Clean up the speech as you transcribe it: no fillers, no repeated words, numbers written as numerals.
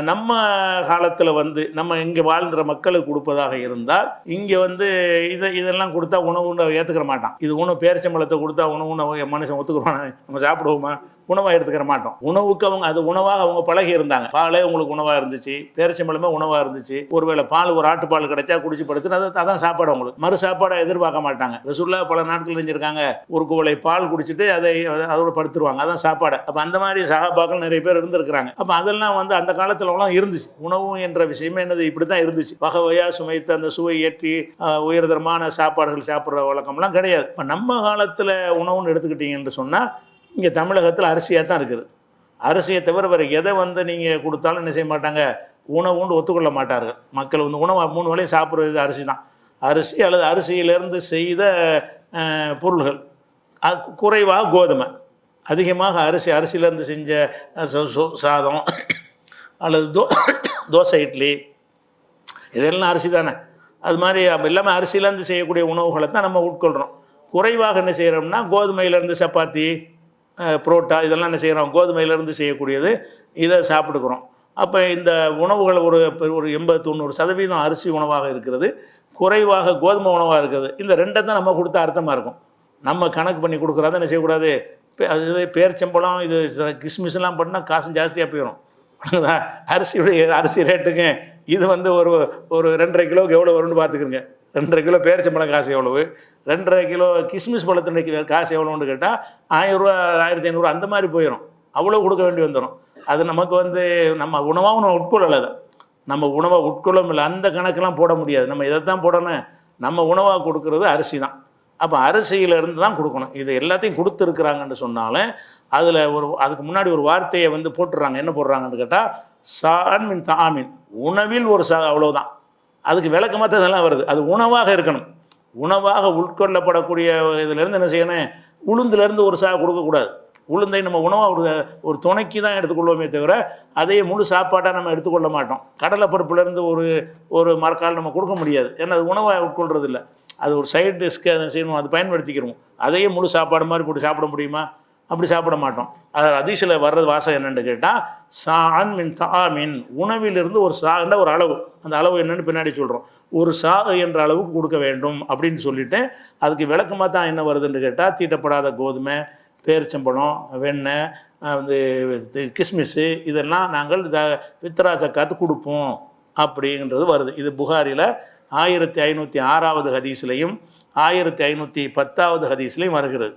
நம்ம காலத்தில் வந்து நம்ம இங்கே வாழ்ந்துற மக்களுக்கு கொடுப்பதாக இருந்தால் இங்கே வந்து இதெல்லாம் கொடுத்தா உணவு ஏற்றுக்கிற மாட்டான். இது உணவு பேரிச்சம்பழத்தை கொடுத்தா உணவு மனுஷன் ஒத்துக்குறான், நம்ம சாப்பிடுவோமா? உணவாக எடுத்துக்கிற மாட்டோம். உணவுக்கு அவங்க அது உணவாக அவங்க பழகி இருந்தாங்க. பாலே உங்களுக்கு உணவாக இருந்துச்சு, பேரிச்சம்பழமே உணவாக இருந்துச்சு. ஒருவேளை பால் ஒரு ஆட்டுப்பால் கிடைச்சா குடிச்சு படுத்துட்டு அதான் சாப்பாடு. அவங்களுக்கு மறு சாப்பாடை எதிர்பார்க்க மாட்டாங்க. ரசூலுல்லாஹ் பல நாட்கள் செஞ்சிருக்காங்க, ஒரு குவளை பால் குடிச்சிட்டு அதோட படுத்துருவாங்க, அதான் சாப்பாடு. அப்போ அந்த மாதிரி சகாபாக்கள் நிறைய பேர் இருந்திருக்கிறாங்க. அப்போ அதெல்லாம் வந்து அந்த காலத்துலலாம் இருந்துச்சு. உணவு என்ற விஷயமே என்னது இப்படி தான் இருந்துச்சு. வகையா சுமைத்து அந்த சுவை ஏற்றி உயர்தரமான சாப்பாடுகள் சாப்பிட்ற வழக்கம்லாம் கிடையாது. இப்போ நம்ம காலத்தில் உணவுன்னு எடுத்துக்கிட்டீங்கன்னு சொன்னால் இங்கே தமிழகத்தில் அரிசியாக தான் இருக்குது. அரிசியை தவிர வேறு எதை வந்து நீங்கள் கொடுத்தாலும் என்ன செய்ய மாட்டாங்க, உணவுன்னு ஒத்துக்கொள்ள மாட்டார்கள். மக்கள் வந்து உணவு 3 வேளையும் சாப்பிட்றது அரிசி தான். அரிசி அல்லது அரிசியிலேருந்து செய்த பொருள்கள், குறைவாக கோதுமை, அதிகமாக அரிசியிலேருந்து செஞ்ச சாதம் அல்லது தோசை, இட்லி, இதெல்லாம் அரிசி தானே. அது மாதிரி எல்லாமே அரிசியிலேருந்து செய்யக்கூடிய உணவுகளை தான் நம்ம உட்கொள்கிறோம். குறைவாக என்ன செய்கிறோம்னா கோதுமையிலேருந்து சப்பாத்தி, புரோட்டா, இதெல்லாம் என்ன செய்கிறோம், கோதுமையிலேருந்து செய்யக்கூடியது, இதை சாப்பிட்டுக்கிறோம். அப்போ இந்த உணவுகள் ஒரு 80-90% அரிசி உணவாக இருக்கிறது, குறைவாக கோதுமை உணவாக இருக்குது. இந்த 2 தான் நம்ம கொடுத்த அர்த்தமாக இருக்கும். நம்ம கணக்கு பண்ணி கொடுக்குறத என்ன செய்யக்கூடாது. இது பேரிச்சம்பழம், இது கிஸ்மிஸ்லாம் பண்ணால் காசு ஜாஸ்தியாக போயிடும். அரிசி ரேட்டுங்க இது வந்து ஒரு 2.5 கிலோவுக்கு எவ்வளோ வரும்னு பார்த்துக்குங்க. 2.5 கிலோ பேரிச்சம்பழம் காசு எவ்வளவு, 2.5 கிலோ கிஸ்மிஸ் பழத்தினுடைய காசு எவ்வளோன்னு கேட்டால் 1000 ரூபா 1500 அந்த மாதிரி போயிடும். அவ்வளோ கொடுக்க வேண்டி வந்துடும். அது நமக்கு வந்து நம்ம உணவாக நம்ம உட்கொள்ளலை. நம்ம உணவை உட்கொள்ளும் இல்லை, அந்த கணக்கெல்லாம் போட முடியாது. நம்ம இதை தான் போடணும். நம்ம உணவாக கொடுக்கறது அரிசி தான். அப்போ அரிசியிலேருந்து தான் கொடுக்கணும். இது எல்லாத்தையும் கொடுத்துருக்குறாங்கன்னு சொன்னாலும் அதில் அதுக்கு முன்னாடி ஒரு வார்த்தையை வந்து போட்டுடுறாங்க. என்ன போடுறாங்கன்னு கேட்டால் சான் மின் தாமின், உணவில் ஒரு அவ்வளோதான். அதுக்கு விளக்கமாக இதெல்லாம் வருது. அது உணவாக இருக்கணும். உணவாக உட்கொள்ளப்படக்கூடிய இதிலேருந்து என்ன செய்யணும், உளுந்துலேருந்து ஒரு கொடுக்கக்கூடாது. உளுந்தை நம்ம உணவாக ஒரு துணைக்கு தான் எடுத்துக்கொள்வோமே தவிர அதே முழு சாப்பாட்டாக நம்ம எடுத்துக்கொள்ள மாட்டோம். கடலைப்பருப்புலேருந்து ஒரு மரக்கால் நம்ம கொடுக்க முடியாது. ஏன்னா அது உணவாக உட்கொள்றது இல்லை. அது ஒரு சைடு டிஷ்க்கு அதை செய்யணும், அது பயன்படுத்திக்கிறோம். அதையே முழு சாப்பாடு மாதிரி போட்டு சாப்பிட முடியுமா? அப்படி சாப்பிட மாட்டோம். அது ஹதீஸில் வர்றது வாசகம் என்னென்னு கேட்டால் சான் மின் தாமின், உணவிலிருந்து ஒரு சான்ற ஒரு அளவு, அந்த அளவு என்னென்னு பின்னாடி சொல்கிறோம். ஒரு சா என்ற அளவுக்கு கொடுக்க வேண்டும் அப்படின்னு சொல்லிட்டு அதுக்கு விளக்கமாக தான் என்ன வருதுன்னு கேட்டால் தீட்டப்படாத கோதுமை, பேரிச்சம்பழம், வெண்ணெய், வந்து கிஸ்மிஸ்ஸு, இதெல்லாம் நாங்கள் ஃபித்ரா ஜக்காத்து கொடுப்போம் அப்படின்றது வருது. இது புகாரில் 1506வது ஹதீஸ்லையும் 1510வது ஹதீஸ்லையும் வருகிறது.